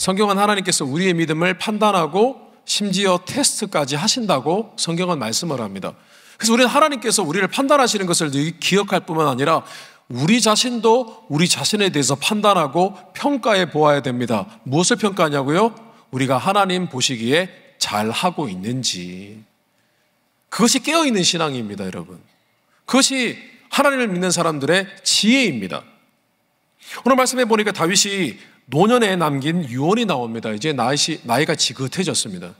성경은 하나님께서 우리의 믿음을 판단하고 심지어 테스트까지 하신다고 성경은 말씀을 합니다. 그래서 우리는 하나님께서 우리를 판단하시는 것을 기억할 뿐만 아니라 우리 자신도 우리 자신에 대해서 판단하고 평가해 보아야 됩니다. 무엇을 평가하냐고요? 우리가 하나님 보시기에 잘하고 있는지. 그것이 깨어있는 신앙입니다, 여러분. 그것이 하나님을 믿는 사람들의 지혜입니다. 오늘 말씀해 보니까 다윗이 노년에 남긴 유언이 나옵니다. 이제 나이가 지긋해졌습니다.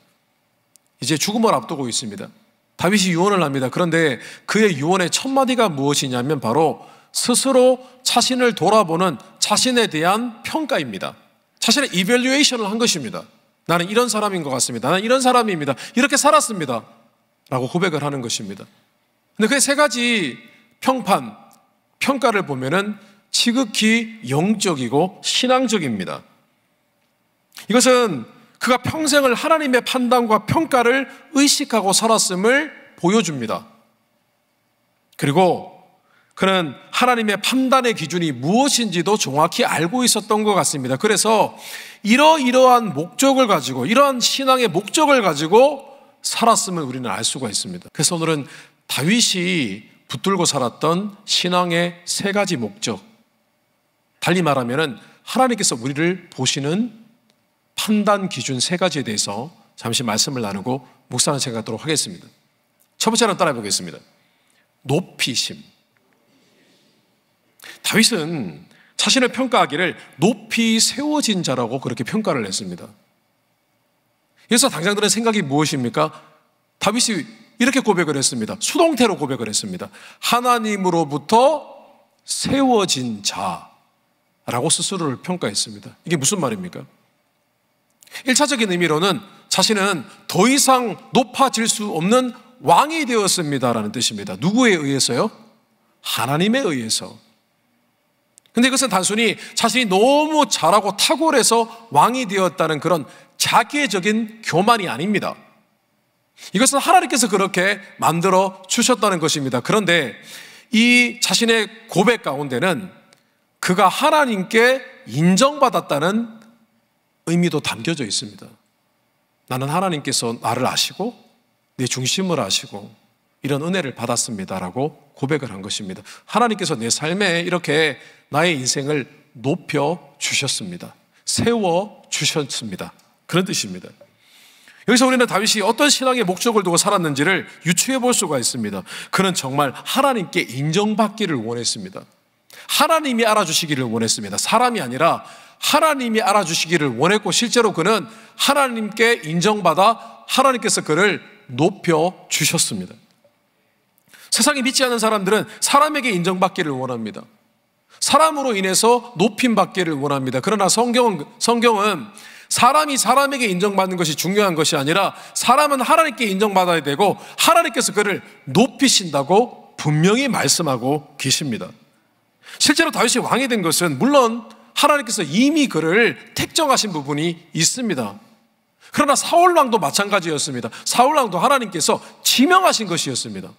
이제 죽음을 앞두고 있습니다. 다윗이 유언을 합니다. 그런데 그의 유언의 첫 마디가 무엇이냐면 바로 스스로 자신을 돌아보는 자신에 대한 평가입니다. 자신의 이밸류에이션을 한 것입니다. 나는 이런 사람인 것 같습니다. 나는 이런 사람입니다. 이렇게 살았습니다. 라고 고백을 하는 것입니다. 근데 그 세 가지 평가를 보면은 지극히 영적이고 신앙적입니다. 이것은 그가 평생을 하나님의 판단과 평가를 의식하고 살았음을 보여줍니다. 그리고 그는 하나님의 판단의 기준이 무엇인지도 정확히 알고 있었던 것 같습니다. 그래서 이러한 목적을 가지고, 이러한 신앙의 목적을 가지고 살았음을 우리는 알 수가 있습니다. 그래서 오늘은 다윗이 붙들고 살았던 신앙의 세 가지 목적, 달리 말하면 하나님께서 우리를 보시는 판단 기준 세 가지에 대해서 잠시 말씀을 나누고 묵상을 생각하도록 하겠습니다. 첫 번째로 따라해 보겠습니다. 높이심. 다윗은 자신을 평가하기를 높이 세워진 자라고 그렇게 평가를 했습니다. 여기서 당장 드는 생각이 무엇입니까? 다윗이 이렇게 고백을 했습니다. 수동태로 고백을 했습니다. 하나님으로부터 세워진 자라고 스스로를 평가했습니다. 이게 무슨 말입니까? 1차적인 의미로는 자신은 더 이상 높아질 수 없는 왕이 되었습니다라는 뜻입니다. 누구에 의해서요? 하나님에 의해서. 근데 이것은 단순히 자신이 너무 잘하고 탁월해서 왕이 되었다는 그런 자기적인 교만이 아닙니다. 이것은 하나님께서 그렇게 만들어 주셨다는 것입니다. 그런데 이 자신의 고백 가운데는 그가 하나님께 인정받았다는 의미도 담겨져 있습니다. 나는 하나님께서 나를 아시고 내 중심을 아시고 이런 은혜를 받았습니다라고 고백을 한 것입니다. 하나님께서 내 삶에 이렇게 나의 인생을 높여 주셨습니다. 세워 주셨습니다. 그런 뜻입니다. 여기서 우리는 다윗이 어떤 신앙의 목적을 두고 살았는지를 유추해 볼 수가 있습니다. 그는 정말 하나님께 인정받기를 원했습니다. 하나님이 알아주시기를 원했습니다. 사람이 아니라 하나님이 알아주시기를 원했고, 실제로 그는 하나님께 인정받아 하나님께서 그를 높여 주셨습니다. 세상에 믿지 않는 사람들은 사람에게 인정받기를 원합니다. 사람으로 인해서 높임받기를 원합니다. 그러나 성경은 사람이 사람에게 인정받는 것이 중요한 것이 아니라 사람은 하나님께 인정받아야 되고 하나님께서 그를 높이신다고 분명히 말씀하고 계십니다. 실제로 다윗이 왕이 된 것은 물론 하나님께서 이미 그를 택정하신 부분이 있습니다. 그러나 사울왕도 마찬가지였습니다. 사울왕도 하나님께서 지명하신 것이었습니다.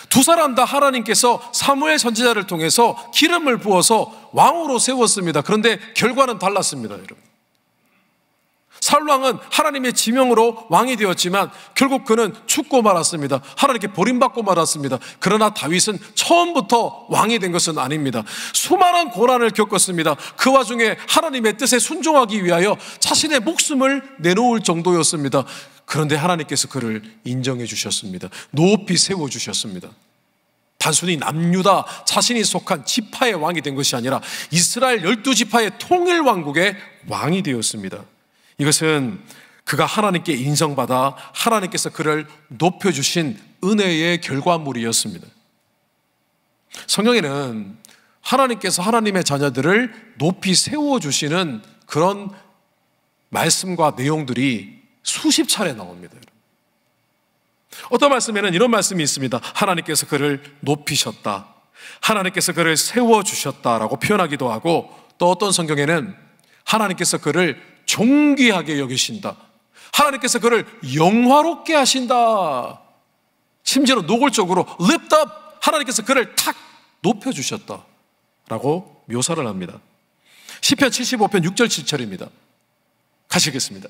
두 사람 다 하나님께서 사무엘 선지자를 통해서 기름을 부어서 왕으로 세웠습니다. 그런데 결과는 달랐습니다, 여러분. 사울왕은 하나님의 지명으로 왕이 되었지만 결국 그는 죽고 말았습니다. 하나님께 버림받고 말았습니다. 그러나 다윗은 처음부터 왕이 된 것은 아닙니다. 수많은 고난을 겪었습니다. 그 와중에 하나님의 뜻에 순종하기 위하여 자신의 목숨을 내놓을 정도였습니다. 그런데 하나님께서 그를 인정해 주셨습니다. 높이 세워주셨습니다. 단순히 남유다 자신이 속한 지파의 왕이 된 것이 아니라 이스라엘 12지파의 통일왕국의 왕이 되었습니다. 이것은 그가 하나님께 인정받아 하나님께서 그를 높여주신 은혜의 결과물이었습니다. 성경에는 하나님께서 하나님의 자녀들을 높이 세워주시는 그런 말씀과 내용들이 수십 차례 나옵니다. 어떤 말씀에는 이런 말씀이 있습니다. 하나님께서 그를 높이셨다, 하나님께서 그를 세워주셨다라고 표현하기도 하고, 또 어떤 성경에는 하나님께서 그를 존귀하게 여기신다, 하나님께서 그를 영화롭게 하신다, 심지어 노골적으로 lift up, 하나님께서 그를 탁 높여주셨다라고 묘사를 합니다. 시편 75편 6절 7절입니다. 가시겠습니다.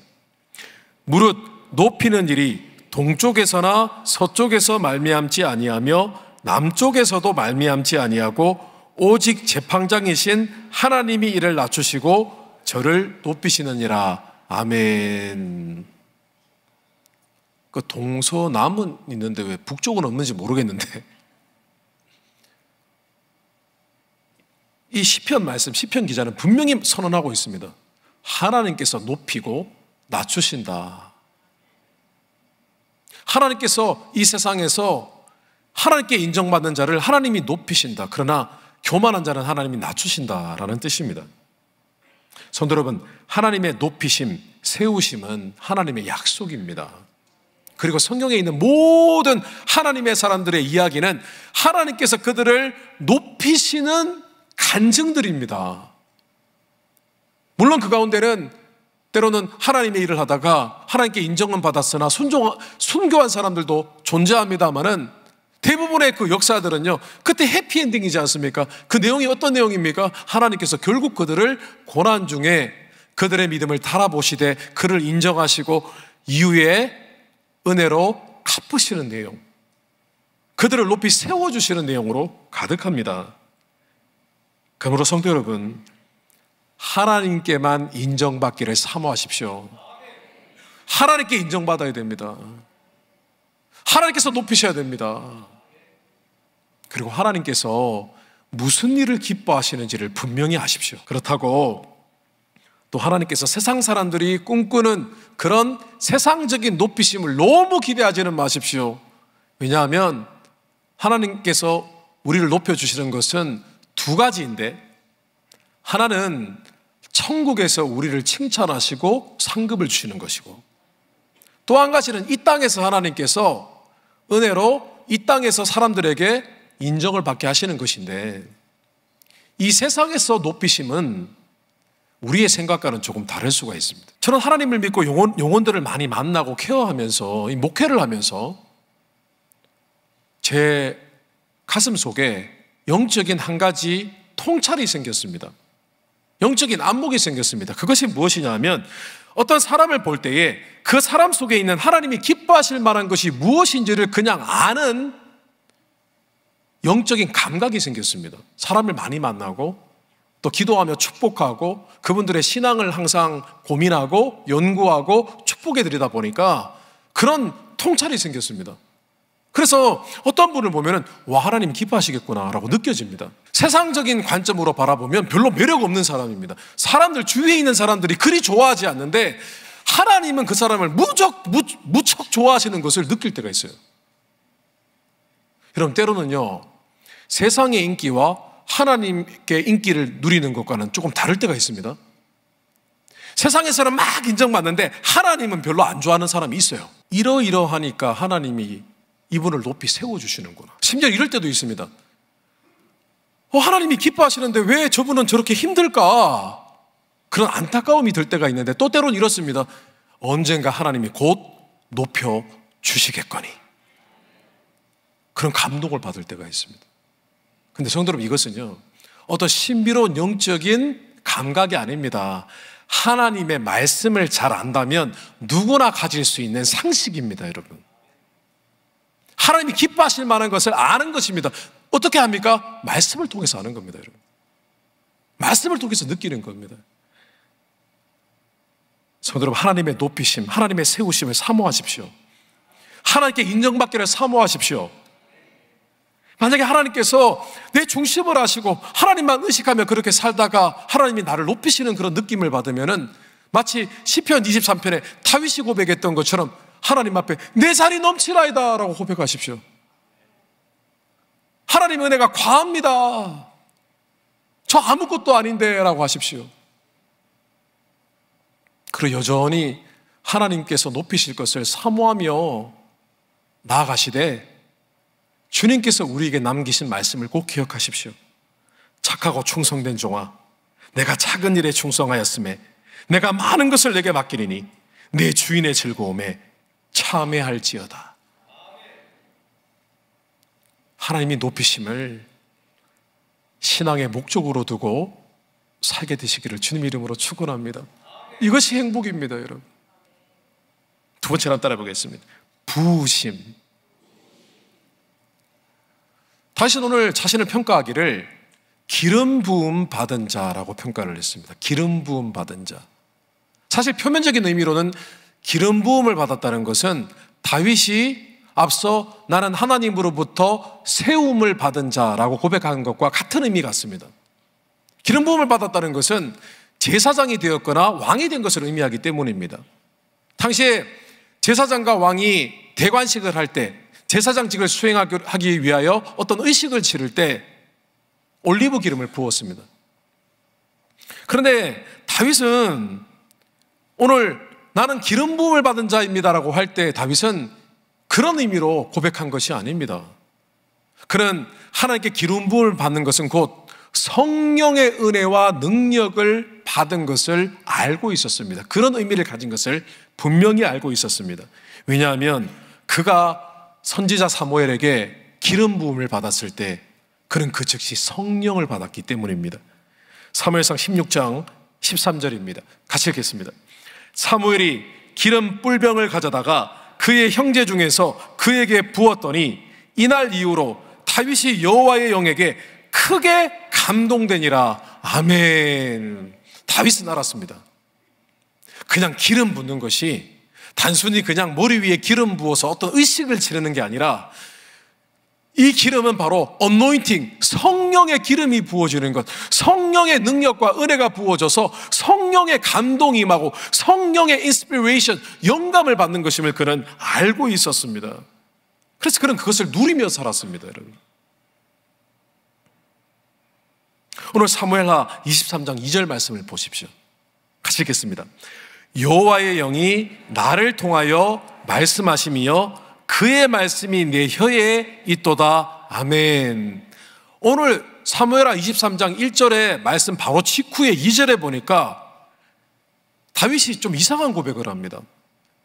무릇 높이는 일이 동쪽에서나 서쪽에서 말미암지 아니하며 남쪽에서도 말미암지 아니하고 오직 재판장이신 하나님이 이를 낮추시고 저를 높이시느니라. 아멘. 그 동서남은 있는데 왜 북쪽은 없는지 모르겠는데, 이 시편 말씀, 시편 기자는 분명히 선언하고 있습니다. 하나님께서 높이고 낮추신다. 하나님께서 이 세상에서 하나님께 인정받는 자를 하나님이 높이신다. 그러나 교만한 자는 하나님이 낮추신다라는 뜻입니다. 성도 여러분, 하나님의 높이심, 세우심은 하나님의 약속입니다. 그리고 성경에 있는 모든 하나님의 사람들의 이야기는 하나님께서 그들을 높이시는 간증들입니다. 물론 그 가운데는 때로는 하나님의 일을 하다가 하나님께 인정은 받았으나 순교한 사람들도 존재합니다만은 대부분의 그 역사들은요, 그때 해피엔딩이지 않습니까? 그 내용이 어떤 내용입니까? 하나님께서 결국 그들을 고난 중에 그들의 믿음을 달아보시되 그를 인정하시고 이후에 은혜로 갚으시는 내용, 그들을 높이 세워주시는 내용으로 가득합니다. 그러므로 성도 여러분, 하나님께만 인정받기를 사모하십시오. 하나님께 인정받아야 됩니다. 하나님께서 높이셔야 됩니다. 그리고 하나님께서 무슨 일을 기뻐하시는지를 분명히 아십시오. 그렇다고 또 하나님께서 세상 사람들이 꿈꾸는 그런 세상적인 높이심을 너무 기대하지는 마십시오. 왜냐하면 하나님께서 우리를 높여주시는 것은 두 가지인데, 하나는 천국에서 우리를 칭찬하시고 상급을 주시는 것이고, 또 한 가지는 이 땅에서 하나님께서 은혜로 이 땅에서 사람들에게 인정을 받게 하시는 것인데, 이 세상에서 높이심은 우리의 생각과는 조금 다를 수가 있습니다. 저는 하나님을 믿고 영혼들을 많이 만나고 케어하면서, 이 목회를 하면서 제 가슴 속에 영적인 한 가지 통찰이 생겼습니다. 영적인 안목이 생겼습니다. 그것이 무엇이냐 하면, 어떤 사람을 볼 때에 그 사람 속에 있는 하나님이 기뻐하실 만한 것이 무엇인지를 그냥 아는 영적인 감각이 생겼습니다. 사람을 많이 만나고 또 기도하며 축복하고 그분들의 신앙을 항상 고민하고 연구하고 축복해 드리다 보니까 그런 통찰이 생겼습니다. 그래서 어떤 분을 보면은 와, 하나님 기뻐하시겠구나 라고 느껴집니다. 세상적인 관점으로 바라보면 별로 매력 없는 사람입니다. 사람들, 주위에 있는 사람들이 그리 좋아하지 않는데 하나님은 그 사람을 무척 좋아하시는 것을 느낄 때가 있어요. 여러분, 때로는요, 세상의 인기와 하나님께 인기를 누리는 것과는 조금 다를 때가 있습니다. 세상에서는 막 인정받는데 하나님은 별로 안 좋아하는 사람이 있어요. 이러이러하니까 하나님이 이분을 높이 세워주시는구나. 심지어 이럴 때도 있습니다. 하나님이 기뻐하시는데 왜 저분은 저렇게 힘들까? 그런 안타까움이 들 때가 있는데, 또 때로는 이렇습니다. 언젠가 하나님이 곧 높여주시겠거니. 그런 감동을 받을 때가 있습니다. 근데 성도 여러분, 이것은요, 어떤 신비로운 영적인 감각이 아닙니다. 하나님의 말씀을 잘 안다면 누구나 가질 수 있는 상식입니다, 여러분. 하나님이 기뻐하실 만한 것을 아는 것입니다. 어떻게 합니까? 말씀을 통해서 아는 겁니다, 여러분. 말씀을 통해서 느끼는 겁니다. 성도 여러분, 하나님의 높이심, 하나님의 세우심을 사모하십시오. 하나님께 인정받기를 사모하십시오. 만약에 하나님께서 내 중심을 하시고 하나님만 의식하며 그렇게 살다가 하나님이 나를 높이시는 그런 느낌을 받으면은 마치 시편 23편에 다윗이 고백했던 것처럼 하나님 앞에 내 살이 넘치나이다 라고 고백하십시오. 하나님 은혜가 과합니다. 저 아무것도 아닌데 라고 하십시오. 그리고 여전히 하나님께서 높이실 것을 사모하며 나아가시되, 주님께서 우리에게 남기신 말씀을 꼭 기억하십시오. 착하고 충성된 종아, 내가 작은 일에 충성하였음에 내가 많은 것을 내게 맡기리니 내 주인의 즐거움에 참회할지어다. 하나님이 높이심을 신앙의 목적으로 두고 살게 되시기를 주님 이름으로 축원합니다. 이것이 행복입니다, 여러분. 두 번째로 따라 보겠습니다. 부으심. 다윗은 오늘 자신을 평가하기를 기름 부음 받은 자라고 평가를 했습니다. 기름 부음 받은 자. 사실 표면적인 의미로는 기름 부음을 받았다는 것은 다윗이 앞서 나는 하나님으로부터 세움을 받은 자라고 고백한 것과 같은 의미 같습니다. 기름 부음을 받았다는 것은 제사장이 되었거나 왕이 된 것을 의미하기 때문입니다. 당시에 제사장과 왕이 대관식을 할 때, 제사장직을 수행하기 위하여 어떤 의식을 치를 때 올리브 기름을 부었습니다. 그런데 다윗은 오늘 나는 기름 부음을 받은 자입니다라고 할 때 다윗은 그런 의미로 고백한 것이 아닙니다. 그는 하나님께 기름 부음을 받는 것은 곧 성령의 은혜와 능력을 받은 것을 알고 있었습니다. 그런 의미를 가진 것을 분명히 알고 있었습니다. 왜냐하면 그가 선지자 사무엘에게 기름 부음을 받았을 때 그는 그 즉시 성령을 받았기 때문입니다. 사무엘상 16장 13절입니다. 같이 읽겠습니다. 사무엘이 기름 뿔병을 가져다가 그의 형제 중에서 그에게 부었더니 이날 이후로 다윗이 여호와의 영에게 크게 감동되니라. 아멘. 다윗은 알았습니다. 그냥 기름 붓는 것이 단순히 그냥 머리 위에 기름 부어서 어떤 의식을 치르는 게 아니라 이 기름은 바로 anointing, 성령의 기름이 부어지는 것, 성령의 능력과 은혜가 부어져서 성령의 감동이 임하고 성령의 inspiration, 영감을 받는 것임을 그는 알고 있었습니다. 그래서 그는 그것을 누리며 살았습니다, 여러분. 오늘 사무엘하 23장 2절 말씀을 보십시오. 같이 읽겠습니다. 여호와의 영이 나를 통하여 말씀하시며 그의 말씀이 내 혀에 있도다. 아멘. 오늘 사무엘하 23장 1절의 말씀 바로 직후에 2절에 보니까 다윗이 좀 이상한 고백을 합니다.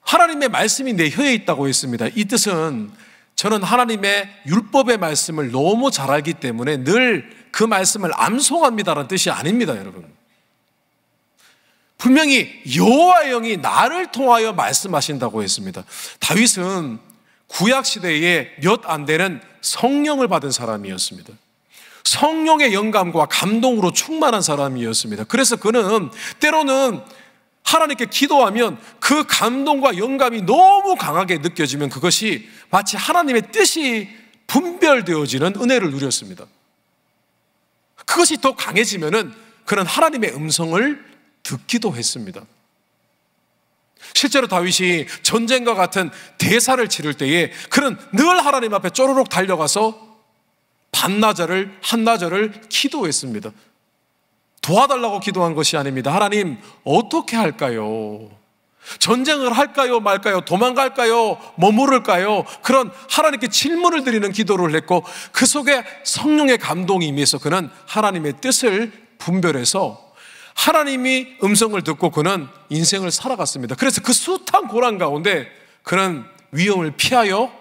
하나님의 말씀이 내 혀에 있다고 했습니다. 이 뜻은 저는 하나님의 율법의 말씀을 너무 잘 알기 때문에 늘 그 말씀을 암송합니다라는 뜻이 아닙니다, 여러분. 분명히 여호와의 영이 나를 통하여 말씀하신다고 했습니다. 다윗은 구약시대에 몇 안 되는 성령을 받은 사람이었습니다. 성령의 영감과 감동으로 충만한 사람이었습니다. 그래서 그는 때로는 하나님께 기도하면 그 감동과 영감이 너무 강하게 느껴지면 그것이 마치 하나님의 뜻이 분별되어지는 은혜를 누렸습니다. 그것이 더 강해지면은 그는 하나님의 음성을 듣기도 했습니다. 실제로 다윗이 전쟁과 같은 대사를 치를 때에 그는 늘 하나님 앞에 쪼르륵 달려가서 반나절을 한나절을 기도했습니다. 도와달라고 기도한 것이 아닙니다. 하나님 어떻게 할까요? 전쟁을 할까요 말까요? 도망갈까요? 머무를까요? 그런 하나님께 질문을 드리는 기도를 했고 그 속에 성령의 감동이 임해서 그는 하나님의 뜻을 분별해서 하나님이 음성을 듣고 그는 인생을 살아갔습니다. 그래서 그 숱한 고난 가운데 그는 위험을 피하여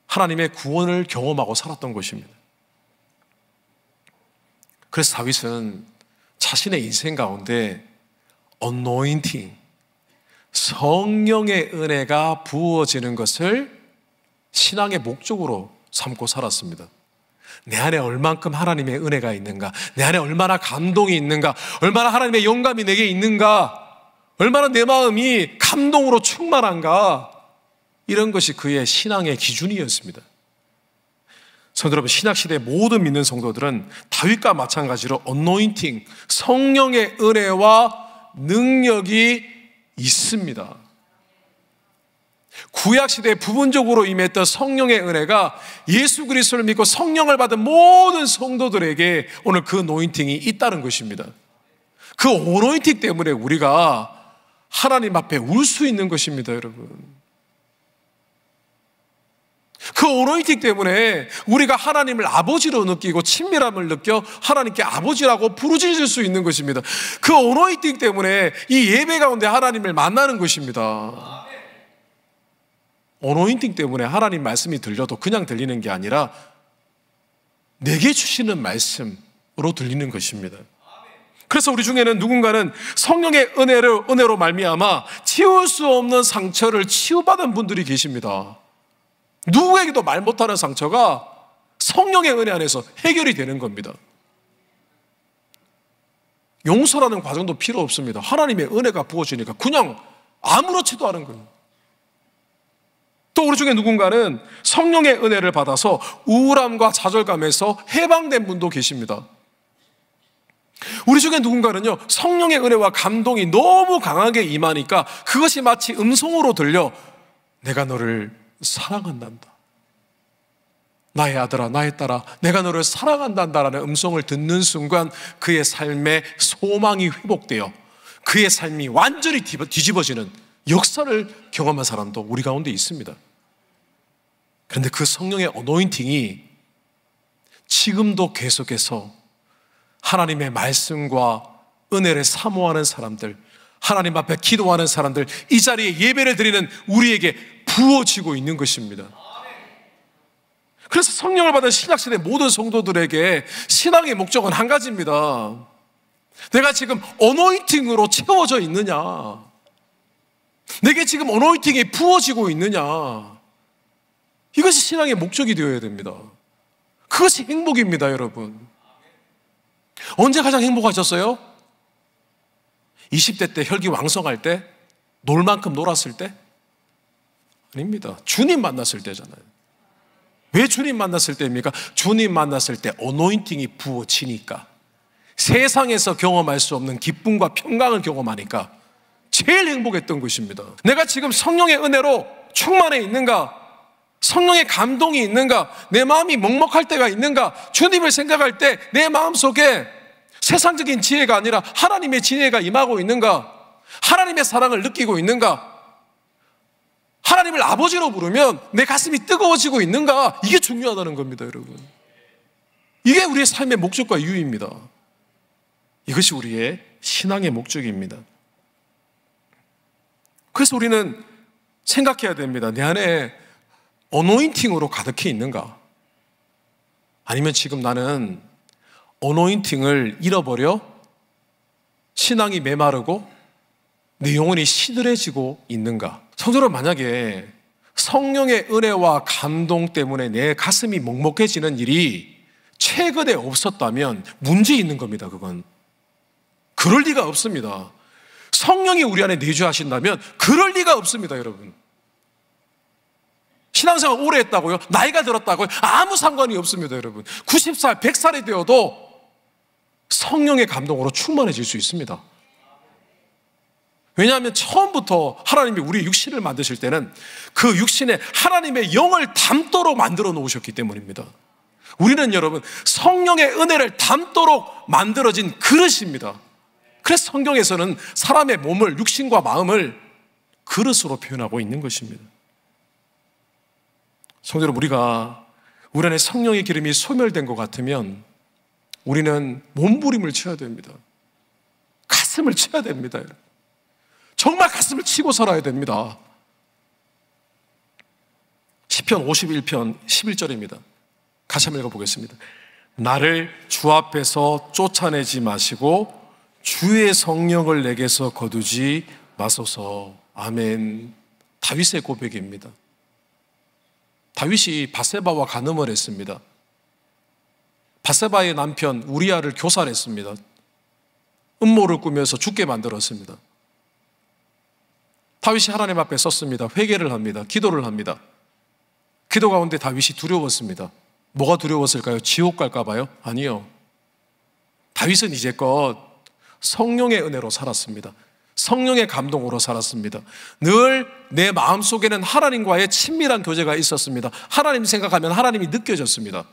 하나님의 구원을 경험하고 살았던 것입니다. 그래서 다윗은 자신의 인생 가운데 anointing, 성령의 은혜가 부어지는 것을 신앙의 목적으로 삼고 살았습니다. 내 안에 얼만큼 하나님의 은혜가 있는가, 내 안에 얼마나 감동이 있는가, 얼마나 하나님의 영감이 내게 있는가, 얼마나 내 마음이 감동으로 충만한가, 이런 것이 그의 신앙의 기준이었습니다. 성도 여러분, 신약시대의 모든 믿는 성도들은 다윗과 마찬가지로 anointing, 성령의 은혜와 능력이 있습니다. 구약시대에 부분적으로 임했던 성령의 은혜가 예수 그리스도를 믿고 성령을 받은 모든 성도들에게 오늘 그 노인팅이 있다는 것입니다. 그 오노인팅 때문에 우리가 하나님 앞에 울 수 있는 것입니다, 여러분. 그 오노인팅 때문에 우리가 하나님을 아버지로 느끼고 친밀함을 느껴 하나님께 아버지라고 부르짖을 수 있는 것입니다. 그 오노인팅 때문에 이 예배 가운데 하나님을 만나는 것입니다. 오노인팅 때문에 하나님 말씀이 들려도 그냥 들리는 게 아니라 내게 주시는 말씀, 들리는 것입니다. 그래서 우리 중에는 누군가는 성령의 은혜로 말미암아 치울 수 없는 상처를 치유받은 분들이 계십니다. 누구에게도 말 못하는 상처가 성령의 은혜 안에서 해결이 되는 겁니다. 용서라는 과정도 필요 없습니다. 하나님의 은혜가 부어지니까 그냥 아무렇지도 않은 거예요. 또 우리 중에 누군가는 성령의 은혜를 받아서 우울함과 좌절감에서 해방된 분도 계십니다. 우리 중에 누군가는요, 성령의 은혜와 감동이 너무 강하게 임하니까 그것이 마치 음성으로 들려 내가 너를 사랑한단다, 나의 아들아 나의 딸아 내가 너를 사랑한단다라는 음성을 듣는 순간 그의 삶의 소망이 회복되어 그의 삶이 완전히 뒤집어지는 역사를 경험한 사람도 우리 가운데 있습니다. 그런데 그 성령의 어노인팅이 지금도 계속해서 하나님의 말씀과 은혜를 사모하는 사람들, 하나님 앞에 기도하는 사람들, 이 자리에 예배를 드리는 우리에게 부어지고 있는 것입니다. 그래서 성령을 받은 신약시대 모든 성도들에게 신앙의 목적은 한 가지입니다. 내가 지금 어노인팅으로 채워져 있느냐, 내게 지금 어노인팅이 부어지고 있느냐, 이것이 신앙의 목적이 되어야 됩니다. 그것이 행복입니다, 여러분. 언제 가장 행복하셨어요? 20대 때 혈기왕성할 때? 놀 만큼 놀았을 때? 아닙니다. 주님 만났을 때잖아요. 왜 주님 만났을 때입니까? 주님 만났을 때 어노인팅이 부어지니까, 세상에서 경험할 수 없는 기쁨과 평강을 경험하니까 제일 행복했던 것입니다. 내가 지금 성령의 은혜로 충만해 있는가? 성령의 감동이 있는가? 내 마음이 먹먹할 때가 있는가? 주님을 생각할 때 내 마음속에 세상적인 지혜가 아니라 하나님의 지혜가 임하고 있는가? 하나님의 사랑을 느끼고 있는가? 하나님을 아버지로 부르면 내 가슴이 뜨거워지고 있는가? 이게 중요하다는 겁니다, 여러분. 이게 우리의 삶의 목적과 이유입니다. 이것이 우리의 신앙의 목적입니다. 그래서 우리는 생각해야 됩니다. 내 안에 어노인팅으로 가득해 있는가? 아니면 지금 나는 어노인팅을 잃어버려 신앙이 메마르고 내 영혼이 시들해지고 있는가? 성도는 만약에 성령의 은혜와 감동 때문에 내 가슴이 먹먹해지는 일이 최근에 없었다면 문제 있는 겁니다. 그건 그럴 리가 없습니다. 성령이 우리 안에 내주하신다면 그럴 리가 없습니다, 여러분. 신앙생활 오래 했다고요? 나이가 들었다고요? 아무 상관이 없습니다, 여러분. 90살, 100살이 되어도 성령의 감동으로 충만해질 수 있습니다. 왜냐하면 처음부터 하나님이 우리 육신을 만드실 때는 그 육신에 하나님의 영을 담도록 만들어 놓으셨기 때문입니다. 우리는 여러분 성령의 은혜를 담도록 만들어진 그릇입니다. 그래서 성경에서는 사람의 몸을, 육신과 마음을 그릇으로 표현하고 있는 것입니다. 성도 여러분, 우리 안에 성령의 기름이 소멸된 것 같으면 우리는 몸부림을 쳐야 됩니다. 가슴을 쳐야 됩니다. 정말 가슴을 치고 살아야 됩니다. 시편 51편 11절입니다. 같이 한번 읽어보겠습니다. 나를 주 앞에서 쫓아내지 마시고 주의 성령을 내게서 거두지 마소서. 아멘. 다윗의 고백입니다. 다윗이 밧세바와 간음을 했습니다. 밧세바의 남편 우리아를 교살했습니다. 음모를 꾸며서 죽게 만들었습니다. 다윗이 하나님 앞에 섰습니다. 회개를 합니다. 기도를 합니다. 기도 가운데 다윗이 두려웠습니다. 뭐가 두려웠을까요? 지옥 갈까 봐요? 아니요. 다윗은 이제껏 성령의 은혜로 살았습니다. 성령의 감동으로 살았습니다. 늘 내 마음속에는 하나님과의 친밀한 교제가 있었습니다. 하나님 생각하면 하나님이 느껴졌습니다.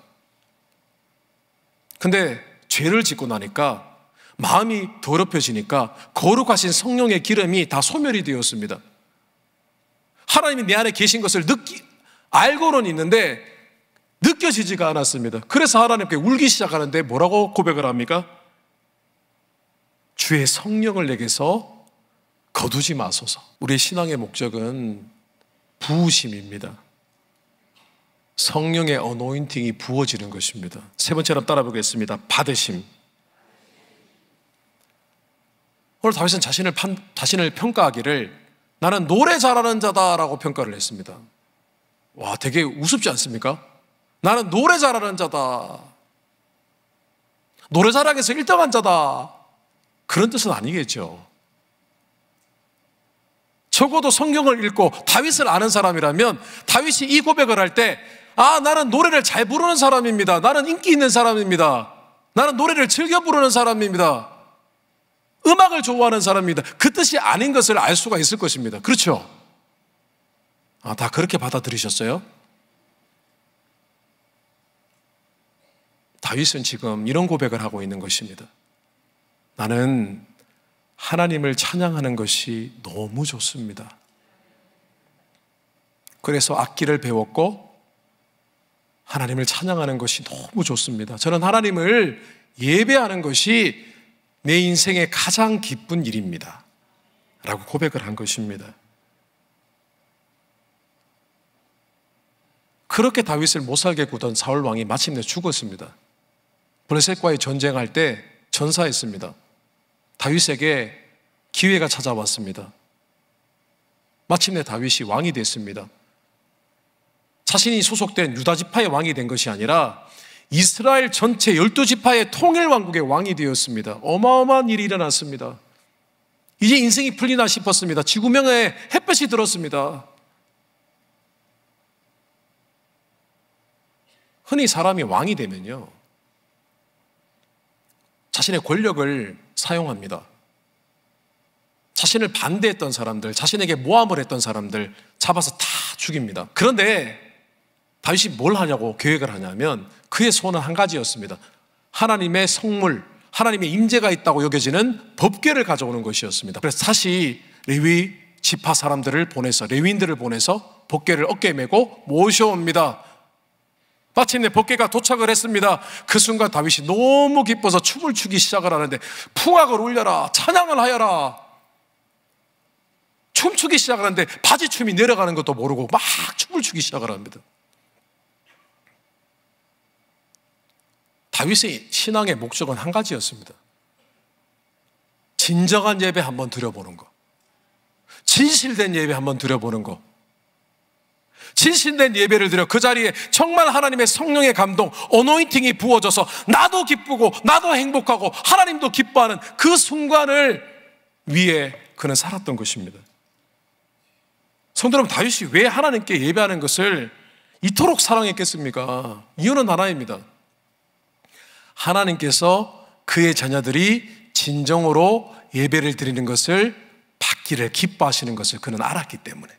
근데 죄를 짓고 나니까 마음이 더럽혀지니까 거룩하신 성령의 기름이 다 소멸이 되었습니다. 하나님이 내 안에 계신 것을 알고는 있는데 느껴지지가 않았습니다. 그래서 하나님께 울기 시작하는데 뭐라고 고백을 합니까? 주의 성령을 내게서 거두지 마소서. 우리의 신앙의 목적은 부으심입니다. 성령의 어노인팅이 부어지는 것입니다. 세 번째로 따라 보겠습니다. 받으심. 오늘 다윗은 자신을 평가하기를 나는 노래 잘하는 자다라고 평가를 했습니다. 와, 되게 우습지 않습니까? 나는 노래 잘하는 자다. 노래 자랑에서 1등한 자다. 그런 뜻은 아니겠죠. 적어도 성경을 읽고 다윗을 아는 사람이라면 다윗이 이 고백을 할 때 나는 노래를 잘 부르는 사람입니다. 나는 인기 있는 사람입니다. 나는 노래를 즐겨 부르는 사람입니다. 음악을 좋아하는 사람입니다. 그 뜻이 아닌 것을 알 수가 있을 것입니다. 그렇죠? 다 그렇게 받아들이셨어요? 다윗은 지금 이런 고백을 하고 있는 것입니다. 나는 하나님을 찬양하는 것이 너무 좋습니다. 그래서 악기를 배웠고 하나님을 찬양하는 것이 너무 좋습니다. 저는 하나님을 예배하는 것이 내 인생의 가장 기쁜 일입니다. 라고 고백을 한 것입니다. 그렇게 다윗을 못살게 구던 사울 왕이 마침내 죽었습니다. 블레셋과의 전쟁할 때 전사했습니다. 다윗에게 기회가 찾아왔습니다. 마침내 다윗이 왕이 됐습니다. 자신이 소속된 유다 지파의 왕이 된 것이 아니라 이스라엘 전체 12지파의 통일 왕국의 왕이 되었습니다. 어마어마한 일이 일어났습니다. 이제 인생이 풀리나 싶었습니다. 지구명에 햇볕이 들었습니다. 흔히 사람이 왕이 되면요, 자신의 권력을 사용합니다. 자신을 반대했던 사람들, 자신에게 모함을 했던 사람들 잡아서 다 죽입니다. 그런데 다윗이 뭘 하냐고 계획을 하냐면 그의 소원은 한 가지였습니다. 하나님의 성물, 하나님의 임재가 있다고 여겨지는 법궤를 가져오는 것이었습니다. 그래서 다시 레위 지파 사람들을 보내서, 레위인들을 보내서 법궤를 어깨에 메고 모셔옵니다. 마침내 법궤가 도착을 했습니다. 그 순간 다윗이 너무 기뻐서 춤을 추기 시작을 하는데 풍악을 울려라, 찬양을 하여라, 춤추기 시작을 하는데 바지춤이 내려가는 것도 모르고 막 춤을 추기 시작을 합니다. 다윗의 신앙의 목적은 한 가지였습니다. 진정한 예배 한번 드려보는 거, 진실된 예배 한번 드려보는 거. 진실된 예배를 드려 그 자리에 정말 하나님의 성령의 감동, 어노인팅이 부어져서 나도 기쁘고 나도 행복하고 하나님도 기뻐하는 그 순간을 위해 그는 살았던 것입니다. 성도 여러분, 다윗이 왜 하나님께 예배하는 것을 이토록 사랑했겠습니까? 이유는 하나입니다. 하나님께서 그의 자녀들이 진정으로 예배를 드리는 것을 받기를 기뻐하시는 것을 그는 알았기 때문에.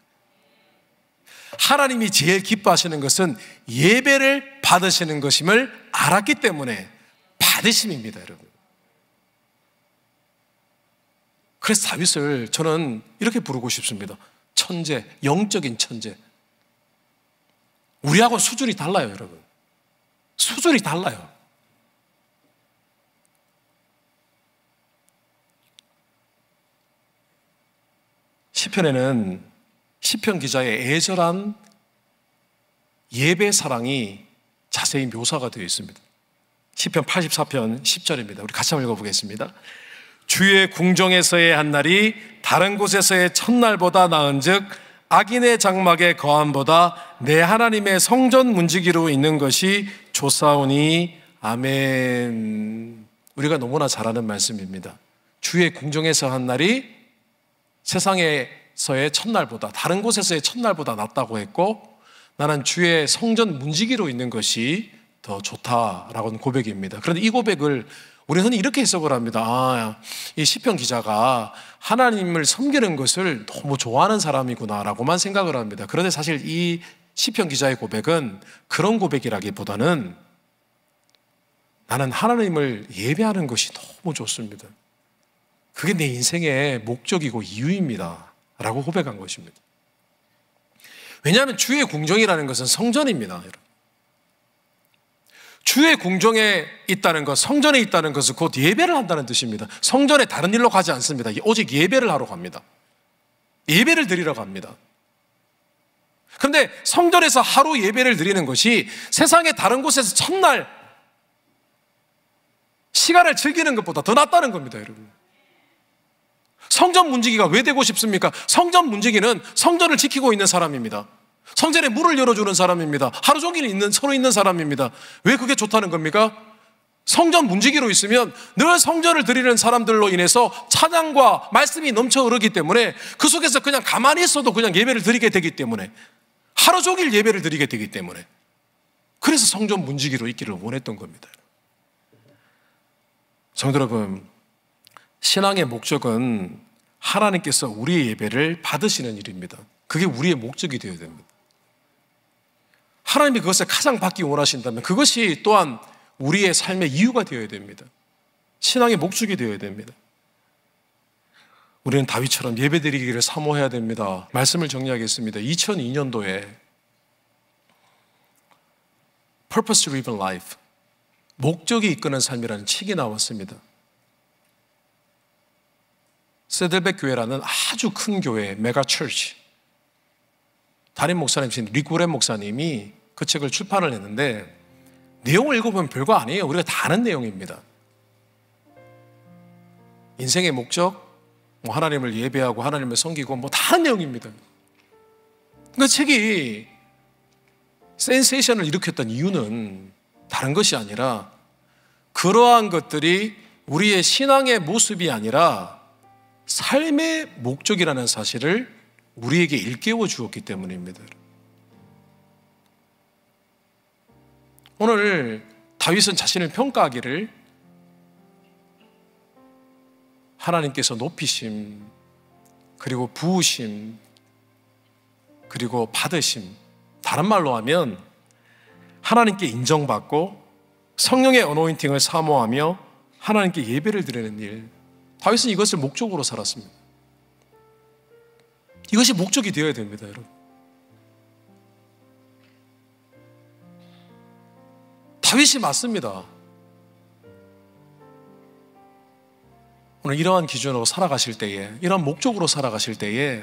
하나님이 제일 기뻐하시는 것은 예배를 받으시는 것임을 알았기 때문에 받으심입니다, 여러분. 그래서 다윗을 저는 이렇게 부르고 싶습니다. 천재, 영적인 천재. 우리하고 수준이 달라요, 여러분. 수준이 달라요. 시편에는 시편 기자의 애절한 예배 사랑이 자세히 묘사가 되어 있습니다. 시편 84편 10절입니다. 우리 같이 한번 읽어보겠습니다. 주의 궁정에서의 한날이 다른 곳에서의 첫날보다 나은즉 악인의 장막의 거함보다 내 하나님의 성전 문지기로 있는 것이 좋사오니 아멘. 우리가 너무나 잘 아는 말씀입니다. 주의 궁정에서 한 날이 세상에서의 첫날보다, 다른 곳에서의 첫날보다 낫다고 했고, 나는 주의 성전 문지기로 있는 것이 더 좋다라고는 고백입니다. 그런데 이 고백을 우리는 흔히 이렇게 해석을 합니다. 이 시편 기자가 하나님을 섬기는 것을 너무 좋아하는 사람이구나라고만 생각을 합니다. 그런데 사실 이 시편 기자의 고백은 그런 고백이라기보다는 나는 하나님을 예배하는 것이 너무 좋습니다. 그게 내 인생의 목적이고 이유입니다 라고 고백한 것입니다. 왜냐하면 주의 궁정이라는 것은 성전입니다, 여러분. 주의 궁정에 있다는 것, 성전에 있다는 것은 곧 예배를 한다는 뜻입니다. 성전에 다른 일로 가지 않습니다. 오직 예배를 하러 갑니다. 예배를 드리러 갑니다. 그런데 성전에서 하루 예배를 드리는 것이 세상의 다른 곳에서 첫날 시간을 즐기는 것보다 더 낫다는 겁니다, 여러분. 성전 문지기가 왜 되고 싶습니까? 성전 문지기는 성전을 지키고 있는 사람입니다. 성전에 문을 열어주는 사람입니다. 하루 종일 서로 있는 사람입니다. 왜 그게 좋다는 겁니까? 성전 문지기로 있으면 늘 성전을 드리는 사람들로 인해서 찬양과 말씀이 넘쳐 흐르기 때문에 그 속에서 그냥 가만히 있어도 그냥 예배를 드리게 되기 때문에, 하루 종일 예배를 드리게 되기 때문에, 그래서 성전 문지기로 있기를 원했던 겁니다. 성도 여러분, 신앙의 목적은 하나님께서 우리의 예배를 받으시는 일입니다. 그게 우리의 목적이 되어야 됩니다. 하나님이 그것을 가장 받기 원하신다면 그것이 또한 우리의 삶의 이유가 되어야 됩니다. 신앙의 목적이 되어야 됩니다. 우리는 다윗처럼 예배드리기를 사모해야 됩니다. 말씀을 정리하겠습니다. 2002년도에 Purpose Driven Life, 목적이 이끄는 삶이라는 책이 나왔습니다. 세들백 교회라는 아주 큰 교회, 메가 처치, 담임 목사님이신 리고렌 목사님이 그 책을 출판을 했는데, 내용을 읽어보면 별거 아니에요. 우리가 다 아는 내용입니다. 인생의 목적, 하나님을 예배하고 하나님을 섬기고 다 아는 내용입니다. 그 책이 센세이션을 일으켰던 이유는 다른 것이 아니라, 그러한 것들이 우리의 신앙의 모습이 아니라 삶의 목적이라는 사실을 우리에게 일깨워 주었기 때문입니다. 오늘 다윗은 자신을 평가하기를 하나님께서 높이심, 그리고 부으심, 그리고 받으심, 다른 말로 하면 하나님께 인정받고 성령의 어노인팅을 사모하며 하나님께 예배를 드리는 일, 다윗은 이것을 목적으로 살았습니다. 이것이 목적이 되어야 됩니다, 여러분. 다윗이 맞습니다. 오늘 이러한 기준으로 살아가실 때에, 이러한 목적으로 살아가실 때에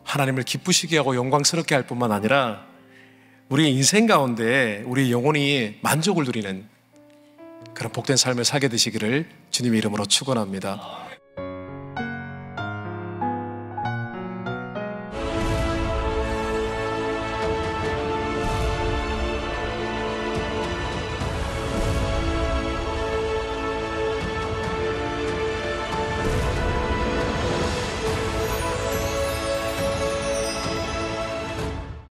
하나님을 기쁘시게 하고 영광스럽게 할 뿐만 아니라 우리의 인생 가운데 우리의 영혼이 만족을 누리는 그런 복된 삶을 살게 되시기를 주님의 이름으로 축원합니다.